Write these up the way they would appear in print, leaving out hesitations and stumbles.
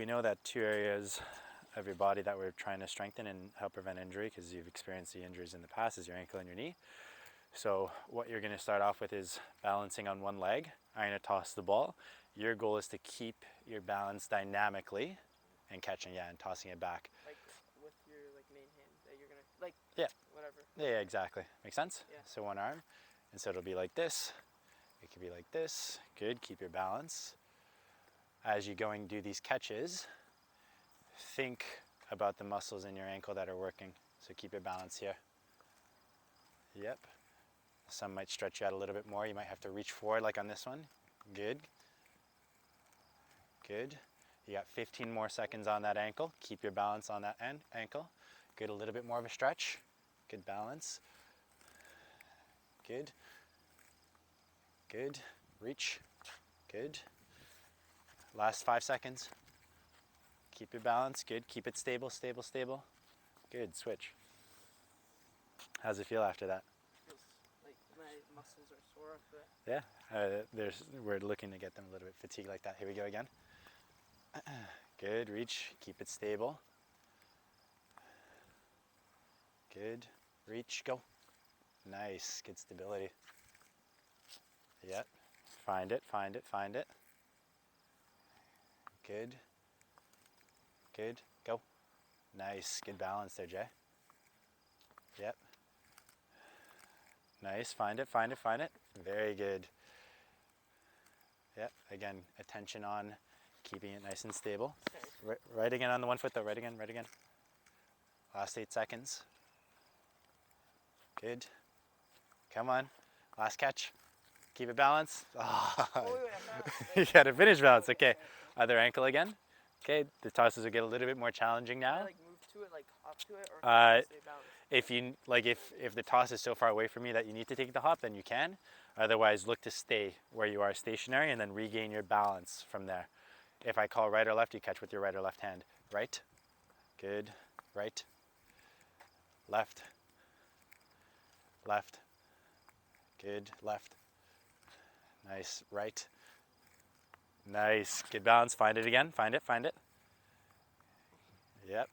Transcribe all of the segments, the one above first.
we know that two areas of your body that we're trying to strengthen and help prevent injury, because you've experienced the injuries in the past, is your ankle and your knee. So what you're going to start off with is balancing on one leg. I'm going to toss the ball. Your goal is to keep your balance dynamically and catching, and tossing it back. Like with your main hand that you're gonna whatever. Yeah, exactly. Make sense? Yeah. So one arm, and so it'll be like this. It could be like this. Good. Keep your balance. As you're going to do these catches, think about the muscles in your ankle that are working. So keep your balance here. Yep. Some might stretch you out a little bit more. You might have to reach forward like on this one. Good. Good. You got 15 more seconds on that ankle. Keep your balance on that ankle. Good. A little bit more of a stretch. Good balance. Good. Good. Reach. Good. Last 5 seconds. Keep your balance. Good. Keep it stable, stable, stable. Good. Switch. How's it feel after that? Feels like my muscles are sore after that. Yeah. We're looking to get them a little bit fatigued like that. Here we go again. Good. Reach. Keep it stable. Good. Reach. Go. Nice. Good stability. Yep. Find it, find it, find it. Good. Good. Go. Nice. Good balance there, Jay. Yep. Nice. Find it, find it, find it. Very good. Yep. Again, attention on keeping it nice and stable. Right again on the 1 foot though. Right again, right again. Last 8 seconds. Good. Come on. Last catch. Keep it balanced. Oh, you got to finish balance. Okay. Other ankle again. Okay. The tosses will get a little bit more challenging now. Can I move to it, hop to it, or can I stay balanced? If the toss is so far away from you that you need to take the hop, then you can. Otherwise, look to stay where you are stationary and then regain your balance from there. If I call right or left, you catch with your right or left hand. Right. Good. Right. Left. Left. Good. Left. Nice. Right. Nice. Good balance. Find it again. Find it. Find it. Yep.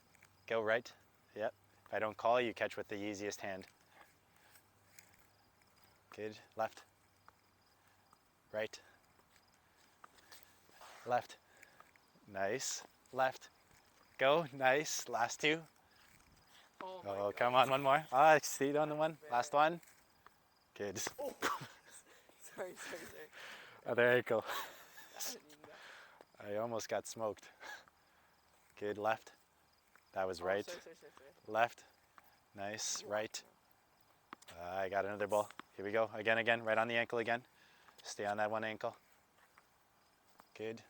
Go right. Yep. If I don't call, you catch with the easiest hand. Good. Left. Right. Left. Nice. Left. Go. Nice. Last two. Oh, come on. One more. Stayed on the one. Last one. Good. Oh. Sorry. Other ankle. I almost got smoked. Good. Left. That was right. Sorry. Left. Nice. Right. I got another ball. Here we go. Again. Right on the ankle again. Stay on that one ankle. Good.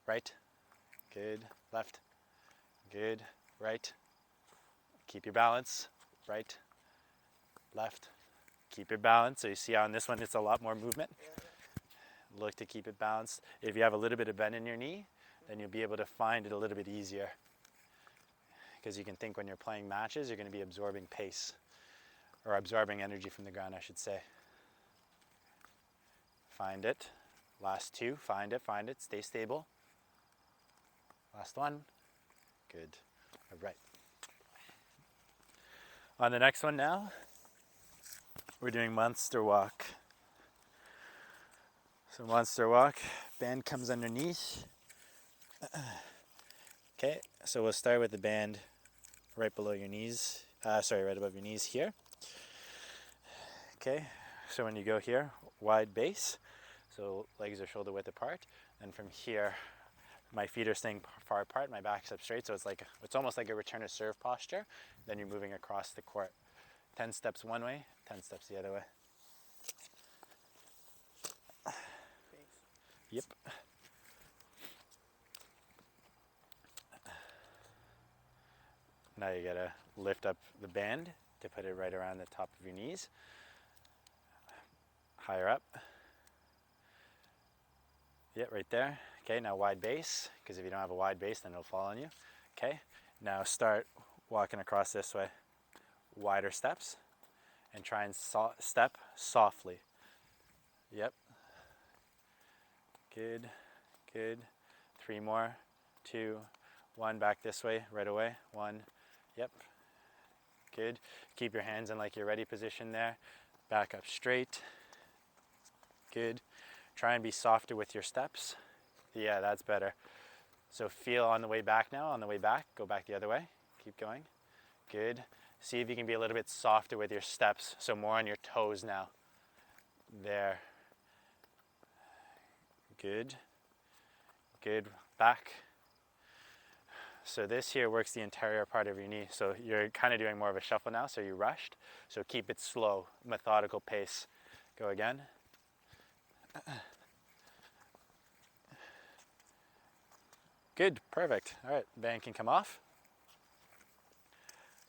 Right. Good. Left. Good. Right. Keep your balance. Right. Left. Keep your balance. So you see how on this one it's a lot more movement. Look to keep it balanced. If you have a little bit of bend in your knee, then you'll be able to find it a little bit easier. Because you can think when you're playing matches, you're going to be absorbing pace. Or absorbing energy from the ground, I should say. Find it. Last two. Find it. Stay stable. Last one. Good. All right. On the next one now, we're doing monster walk. So monster walk, band comes underneath. Okay, so we'll start with the band right below your knees. Right above your knees here. Okay, so when you go here, wide base. So legs are shoulder width apart. And from here, my feet are staying far apart, my back's up straight. So it's almost like a return to serve posture. Then you're moving across the court. 10 steps one way, 10 steps the other way. Yep. Now you gotta lift up the band to put it right around the top of your knees. Higher up. Yeah, right there. Okay, now wide base, because if you don't have a wide base, then it'll fall on you. Okay, now start walking across this way. Wider steps, and try and step softly. Yep. Good. 3 more, 2, 1, back this way, right away, 1, yep, good. Keep your hands in like your ready position there, back up straight, good. Try and be softer with your steps. Yeah, that's better. So feel on the way back now, on the way back, go back the other way, keep going, good. See if you can be a little bit softer with your steps, so more on your toes now. There. Good. Good. Back. So this here works the interior part of your knee. So you're kind of doing more of a shuffle now, so you rushed. So keep it slow, methodical pace. Go again. Good, perfect. All right, band can come off.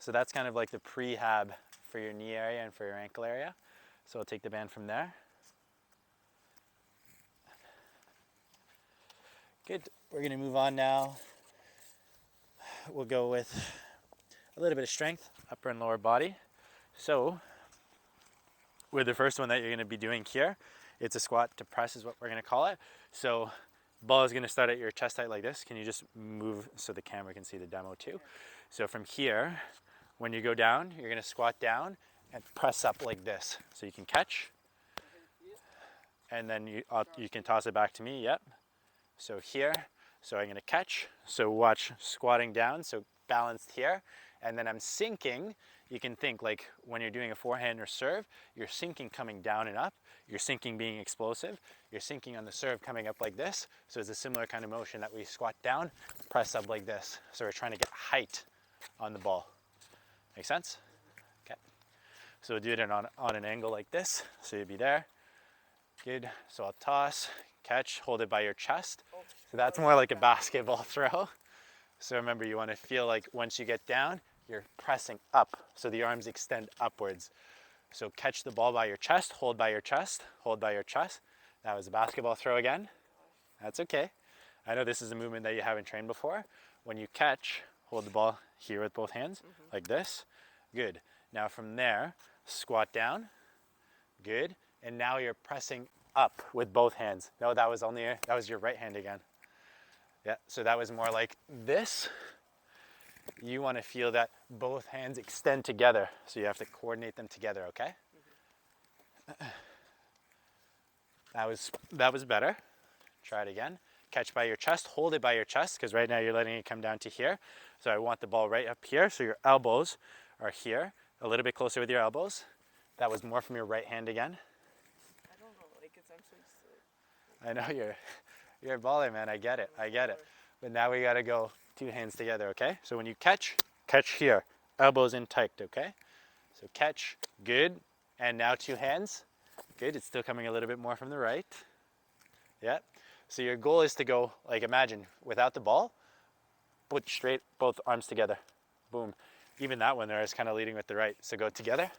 So that's kind of like the prehab for your knee area and for your ankle area. So we'll take the band from there. Good, we're gonna move on now. We'll go with a little bit of strength, upper and lower body. So with the first one that you're gonna be doing here, it's a squat to press is what we're gonna call it. So ball is gonna start at your chest height like this. Can you just move so the camera can see the demo too? So from here, when you go down, you're gonna squat down and press up like this. So you can catch, and then you can toss it back to me, yep. So here, so I'm gonna catch, so watch squatting down, so balanced here, and then I'm sinking. You can think like when you're doing a forehand or serve, you're sinking coming down and up, you're sinking being explosive, you're sinking on the serve coming up like this, so it's a similar kind of motion that we squat down, press up like this. So we're trying to get height on the ball. Make sense? Okay. So we'll do it on an angle like this, so you'll be there. Good, so I'll toss, catch, hold it by your chest. So that's more like a basketball throw. So remember, you want to feel like once you get down, you're pressing up, so the arms extend upwards. So catch the ball by your chest, hold by your chest, hold by your chest. That was a basketball throw again. That's okay. I know this is a movement that you haven't trained before. When you catch, hold the ball here with both hands, like this. Good. Now from there, squat down. Good. And now you're pressing up with both hands. No, that was your right hand again. Yeah, so that was more like this. You want to feel that both hands extend together. So you have to coordinate them together, okay? That was better. Try it again. Catch by your chest, hold it by your chest, because right now you're letting it come down to here. So I want the ball right up here, so your elbows are here, a little bit closer with your elbows. That was more from your right hand again. I don't know, like it's I'm so I know you're a baller, man. I get it. But now we gotta go 2 hands together, okay? So when you catch here, elbows in tight, okay? So catch, good. And now 2 hands, good. It's still coming a little bit more from the right. Yeah. So your goal is to go, like imagine, without the ball, put straight, both arms together. Boom. Even that one there is kind of leading with the right. So go together.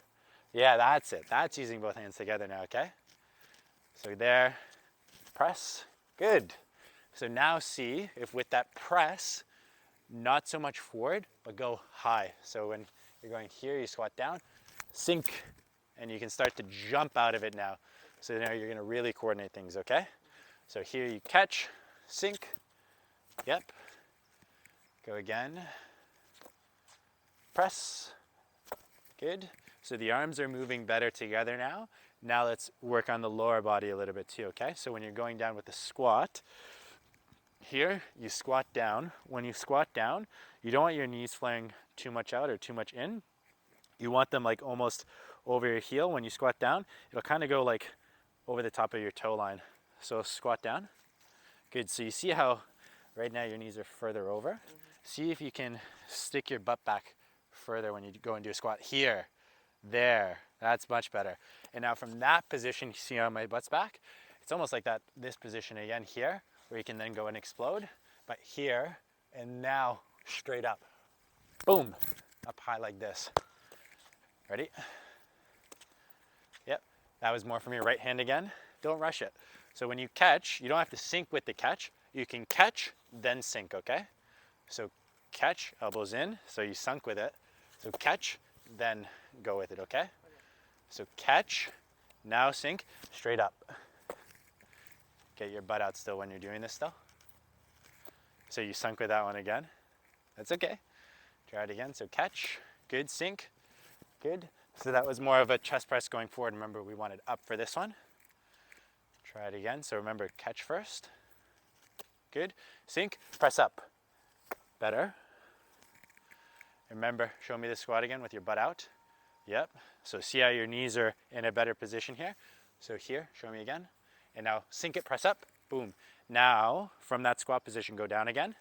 Yeah, that's it. That's using both hands together now, okay? So there, press, good. So now see if with that press, not so much forward, but go high. So when you're going here, you squat down, sink, and you can start to jump out of it now. So now you're gonna really coordinate things, okay? So here you catch, sink, yep. Go again, press, good. So the arms are moving better together now. Now let's work on the lower body a little bit too, okay? So when you're going down with the squat, here you squat down. When you squat down, you don't want your knees flaring too much out or too much in. You want them like almost over your heel. When you squat down, it'll kind of go like over the top of your toe line. So squat down. Good. So you see how right now your knees are further over. See if you can stick your butt back further when you go and do a squat. Here, there. That's much better. And now from that position, you see how my butt's back? It's almost like that. This position again here, where you can then go and explode. But here and now straight up. Boom. Up high like this. Ready? Yep. That was more from your right hand again. Don't rush it. So when you catch, you don't have to sink with the catch. You can catch, then sink, okay? So catch, elbows in, so you sunk with it. So catch, then go with it, okay? So catch, now sink, straight up. Get your butt out still when you're doing this still. So you sunk with that one again. That's okay. Try it again. So catch, good, sink, good. So that was more of a chest press going forward. Remember, we wanted up for this one. Try it again. So remember, catch first. Good. Sink, press up. Better. Remember, show me the squat again with your butt out. Yep. So see how your knees are in a better position here. So here, show me again. And now sink it, press up, boom. Now, from that squat position, go down again,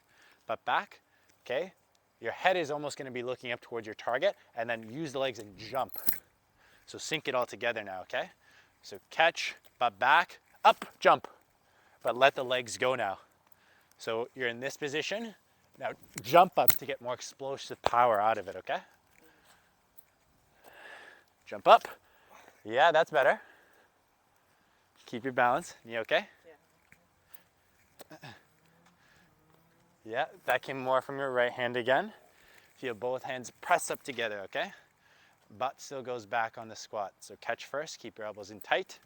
but back, okay? Your head is almost gonna be looking up towards your target, and then use the legs and jump. So sink it all together now, okay? So catch, but back, up, jump. But let the legs go now. So you're in this position. Now jump up to get more explosive power out of it, okay? Jump up. Yeah, that's better. Keep your balance. You okay? Yeah. Yeah, that came more from your right hand again. Feel both hands press up together, okay? Butt still goes back on the squat. So catch first, keep your elbows in tight.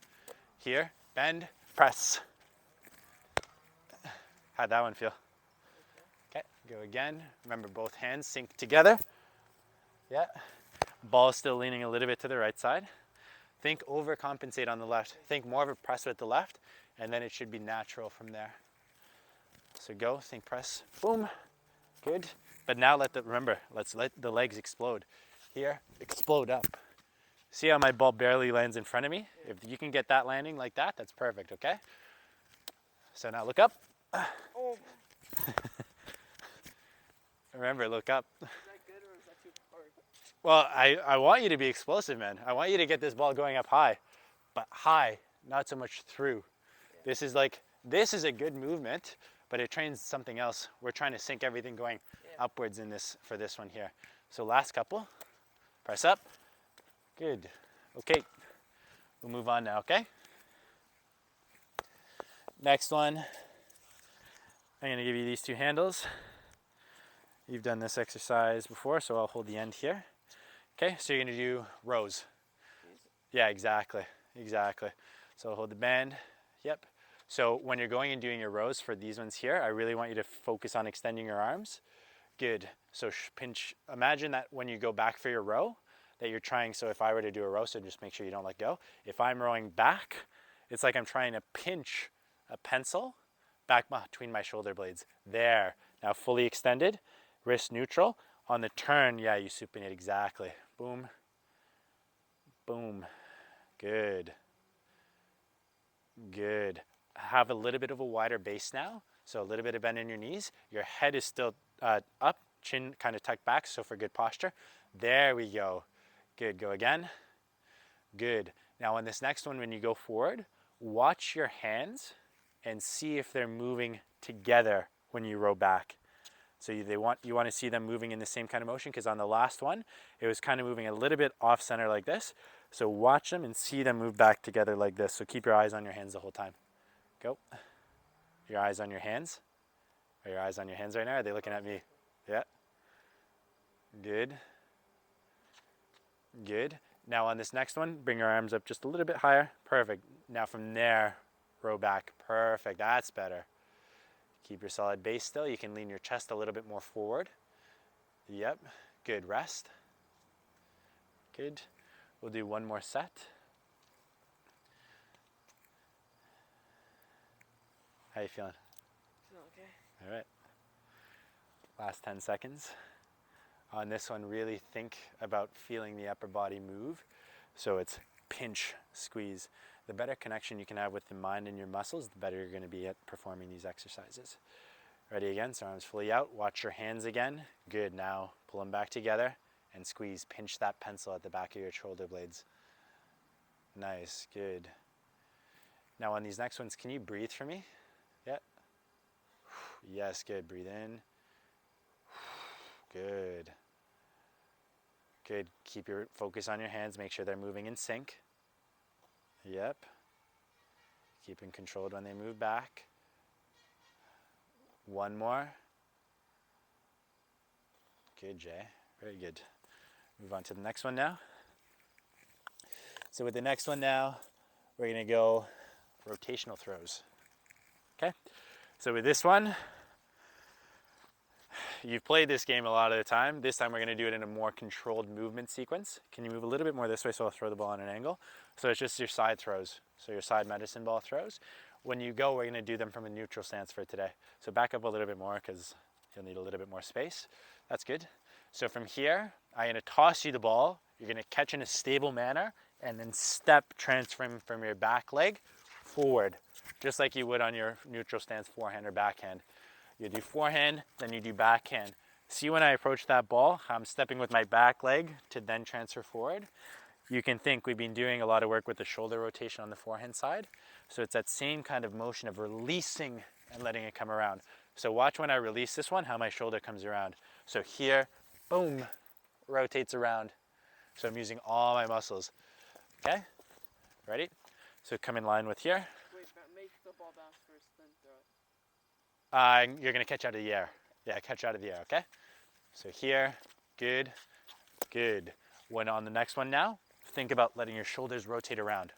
Here, bend, press. How'd that one feel? Okay, go again. Remember, both hands sink together. Yeah. Ball still leaning a little bit to the right side. Think overcompensate on the left. Think more of a press with the left, and then it should be natural from there. So go, think press, boom, good. But now let's let the legs explode. Here, explode up. See how my ball barely lands in front of me? Yeah. If you can get that landing like that, that's perfect, okay? So now look up. Oh. Remember, look up. Is that good or is that too hard? Well, I want you to be explosive, man. I want you to get this ball going up high, but high, not so much through. Yeah. This is a good movement, but it trains something else. We're trying to sink everything going upwards in this for this one here. So last couple, press up, good. Okay, we'll move on now, okay? Next one, I'm gonna give you these two handles. You've done this exercise before, so I'll hold the end here. Okay, so you're gonna do rows. Yeah, exactly. So hold the band, yep. So when you're going and doing your rows for these ones here, I really want you to focus on extending your arms. Good, so pinch, imagine that when you go back for your row, that you're trying, so if I were to do a row, so just make sure you don't let go. If I'm rowing back, it's like I'm trying to pinch a pencil back between my shoulder blades. There, now fully extended, wrist neutral. On the turn, yeah, you supinate exactly. Boom, boom, good, good. Have a little bit of a wider base now, so a little bit of bend in your knees. Your head is still up, chin kind of tucked back, so for good posture. There we go. Good, go again. Good. Now on this next one, when you go forward, watch your hands and see if they're moving together when you row back. So you want to see them moving in the same kind of motion, because on the last one, it was kind of moving a little bit off center like this. So watch them and see them move back together like this. So keep your eyes on your hands the whole time. Go. Your eyes on your hands. Are your eyes on your hands right now? Are they looking at me? Yeah. Good. Good. Now on this next one, bring your arms up just a little bit higher. Perfect. Now from there, row back. Perfect. That's better. Keep your solid base still. You can lean your chest a little bit more forward. Yep. Good. Rest. Good. We'll do one more set. How you feeling? Feel okay. All right. Last 10 seconds. On this one, really think about feeling the upper body move. So it's pinch, squeeze. The better connection you can have with the mind and your muscles, the better you're going to be at performing these exercises. Ready again, so arms fully out. Watch your hands again. Good, now pull them back together and squeeze. Pinch that pencil at the back of your shoulder blades. Nice, good. Now on these next ones, can you breathe for me? Yeah. Yes, good, breathe in. Good. Good, keep your focus on your hands. Make sure they're moving in sync. Yep. Keeping controlled when they move back. One more. Good, Jay. Very good. Move on to the next one now. So with the next one now, we're going to go rotational throws. Okay? So with this one, you've played this game a lot of the time. This time we're going to do it in a more controlled movement sequence. Can you move a little bit more this way so I'll throw the ball on an angle? So it's just your side throws, so your side medicine ball throws. When you go, we're going to do them from a neutral stance for today. So back up a little bit more because you'll need a little bit more space. That's good. So from here, I'm going to toss you the ball. You're going to catch in a stable manner and then step transferring from your back leg forward, just like you would on your neutral stance forehand or backhand. You do forehand, then you do backhand. See when I approach that ball, I'm stepping with my back leg to then transfer forward. You can think we've been doing a lot of work with the shoulder rotation on the forehand side. So it's that same kind of motion of releasing and letting it come around. So watch when I release this one, how my shoulder comes around. So here, boom, rotates around. So I'm using all my muscles. Okay, ready? So come in line with here. Wait, make the ball bounce first, then throw it. You're gonna catch out of the air. Yeah, catch out of the air, okay? So here, good, good. When on the next one now, think about letting your shoulders rotate around.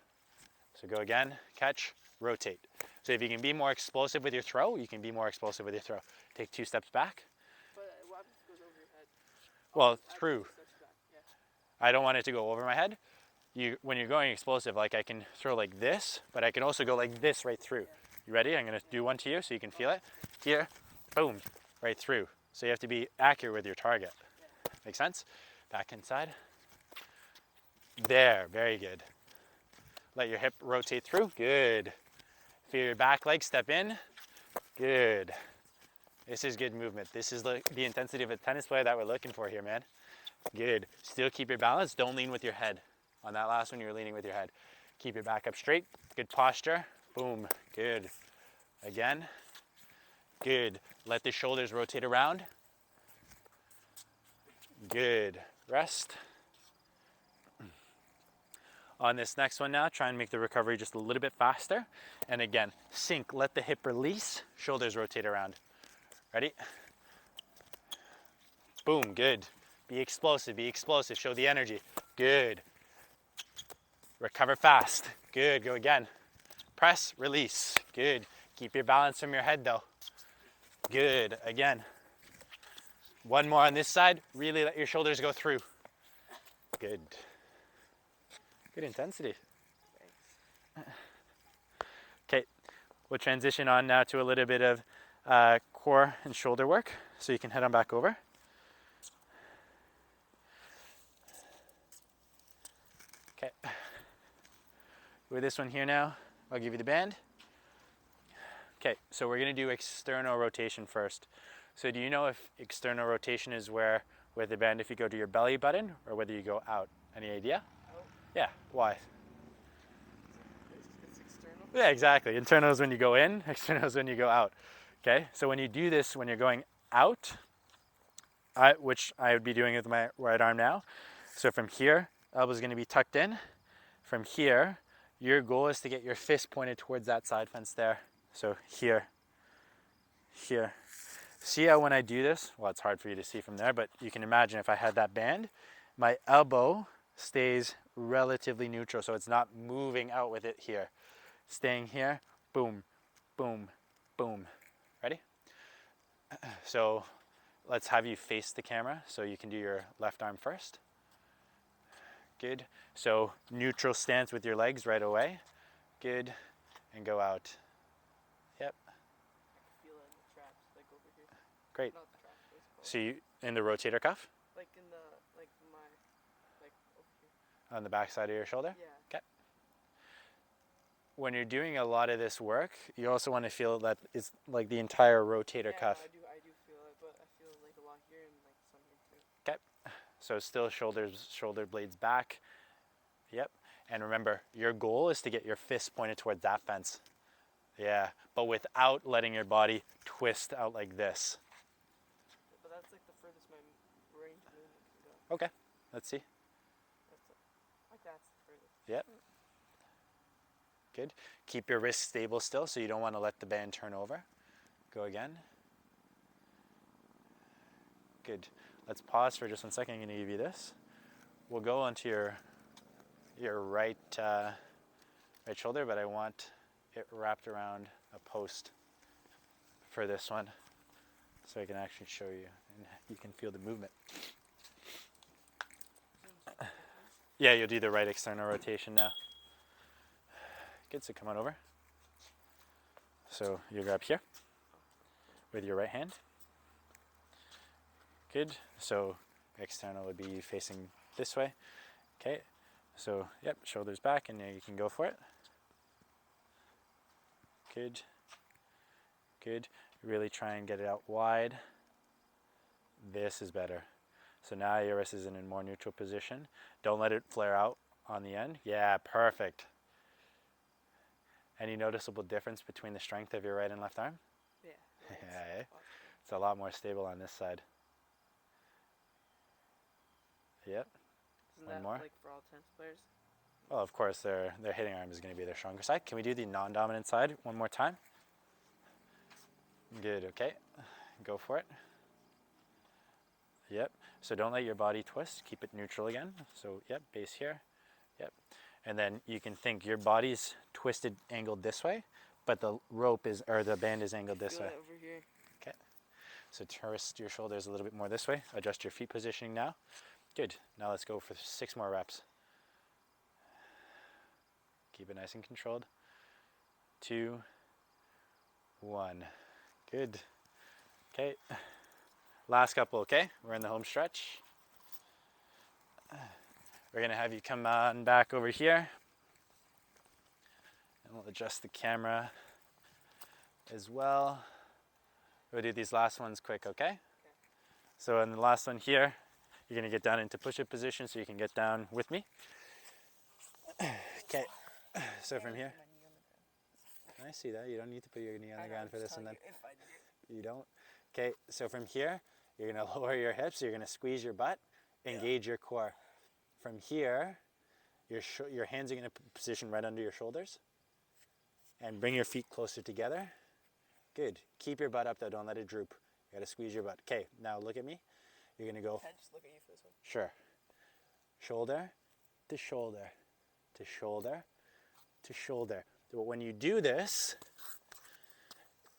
So go again, catch, rotate. So if you can be more explosive with your throw, you can be more explosive with your throw. Take 2 steps back. But what happens if it goes over your head? Well, through. 2 steps back, yeah. I don't want it to go over my head. When you're going explosive, like I can throw like this, but I can also go like this right through. You ready? I'm gonna do one to you so you can feel it. Here, boom, right through. So you have to be accurate with your target. Make sense? Back inside. There, very good. Let your hip rotate through, good. Feel your back leg step in, good. This is good movement. This is the intensity of a tennis player that we're looking for here, man. Good. Still keep your balance, don't lean with your head. On that last one, you're leaning with your head. Keep your back up straight, good posture, boom, good. Again, good. Let the shoulders rotate around. Good. Rest. On this next one now, try and make the recovery just a little bit faster. And again, sink, let the hip release, shoulders rotate around. Ready? Boom, good. Be explosive, show the energy. Good. Recover fast. Good, go again. Press, release. Good. Keep your balance from your head though. Good, again. One more on this side, really let your shoulders go through. Good. Good intensity. Okay, we'll transition on now to a little bit of core and shoulder work, so you can head on back over. Okay, with this one here now, I'll give you the band. Okay, so we're gonna do external rotation first. So do you know if external rotation is where with the band, if you go to your belly button or whether you go out? Any idea? Yeah, why? It's external? Yeah, exactly. Internal is when you go in, external is when you go out. Okay, so when you do this, when you're going out, which I would be doing with my right arm now. So from here, elbow's gonna be tucked in. From here, your goal is to get your fist pointed towards that side fence there. So here, here. See how when I do this, well, it's hard for you to see from there, but you can imagine if I had that band, my elbow stays relatively neutral, so it's not moving out with it here. Staying here, boom, boom, boom. Ready? So let's have you face the camera so you can do your left arm first. Good. So neutral stance with your legs right away. Good. And go out. Yep. I can feel it in the traps, like over here. Great. Not the traps, but it's So you in the rotator cuff like in the, like my, like over here. on the back side of your shoulder? Yeah. Okay. When you're doing a lot of this work, you also want to feel that it's like the entire rotator Yeah, cuff. I do feel it, but I feel like a lot here and like some here too. Okay. So still shoulder blades back. Yep. And remember, your goal is to get your fist pointed towards that fence. Yeah, but without letting your body twist out like this. But that's like the furthest my range of movement can go. Okay, let's see. Like that's the furthest. Yep. Good. Keep your wrist stable still, so you don't want to let the band turn over. Go again. Good. Let's pause for just 1 second. I'm going to give you this. We'll go onto your right right shoulder, but I want it wrapped around a post for this one. so I can actually show you and you can feel the movement. Yeah, you'll do the right external rotation now. Good, so come on over. So you grab here with your right hand. Good, so external would be facing this way. Okay, so yep, shoulders back and now you can go for it. Good, good. Really try and get it out wide. This is better. So now your wrist is in a more neutral position. Don't let it flare out on the end. Yeah, perfect. Any noticeable difference between the strength of your right and left arm? Yeah. Yeah, it's a lot more stable on this side. Yep. Isn't One that more. like for all tennis players? Well, of course, their hitting arm is going to be their stronger side. Can we do the non-dominant side one more time? Good, okay. Go for it. Yep. So don't let your body twist. Keep it neutral again. So, yep, base here. Yep. And then you can think your body's twisted, angled this way, but the rope is, or the band is angled this Feel way. it over here. Okay. So twist your shoulders a little bit more this way. Adjust your feet positioning now. Good. Now let's go for 6 more reps. Keep it nice and controlled. 2, 1. Good. Okay. Last couple, okay? We're in the home stretch. We're gonna have you come on back over here. And we'll adjust the camera as well. We'll do these last ones quick, okay? So in the last one here, you're gonna get down into push-up position so you can get down with me. Okay, so from here. I see that, you don't need to put your knee on the ground for this one then. You don't? Okay, so from here, you're gonna lower your hips, you're gonna squeeze your butt, engage your core. From here, your hands are gonna position right under your shoulders and bring your feet closer together. Good, keep your butt up though, don't let it droop. You gotta squeeze your butt. Okay, now look at me. You're gonna go. Can I just look at you for this one? Sure. Shoulder to shoulder to shoulder to shoulder. But when you do this,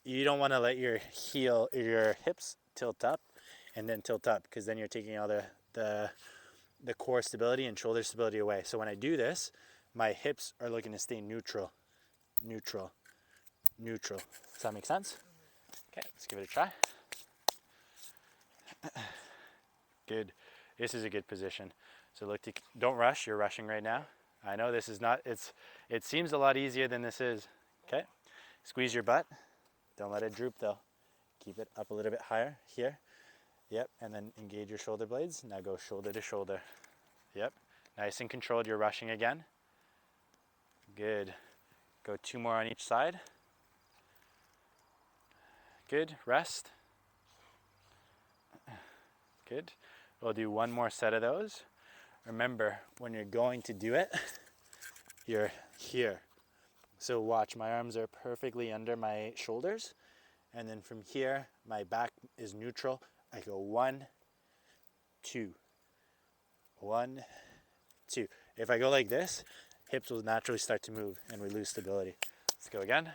you don't want to let your hips tilt up and then tilt up, because then you're taking all the core stability and shoulder stability away. So when I do this, my hips are looking to stay neutral, neutral, neutral. Does that make sense? Okay, let's give it a try. Good. This is a good position. So look, don't rush. You're rushing right now. I know this is not, it seems a lot easier than this is. Okay. Squeeze your butt. Don't let it droop though. Keep it up a little bit higher here. Yep. And then engage your shoulder blades. Now go shoulder to shoulder. Yep. Nice and controlled. You're rushing again. Good. Go 2 more on each side. Good. Rest. Good. We'll do 1 more set of those. Remember, when you're going to do it, you're here. So watch, my arms are perfectly under my shoulders. And then from here, my back is neutral. I go 1, 2. 1, 2. If I go like this, hips will naturally start to move and we lose stability. Let's go again.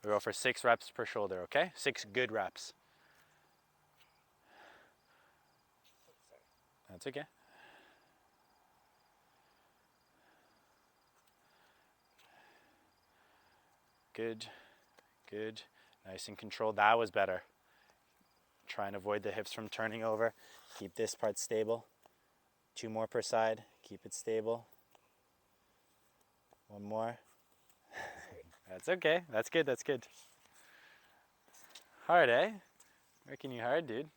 We'll go for 6 reps per shoulder, okay? 6 good reps. That's okay. Good, good, nice and controlled. That was better. Try and avoid the hips from turning over. Keep this part stable. 2 more per side. Keep it stable. 1 more. That's okay. That's good. That's good. Hard, eh? Working you hard, dude.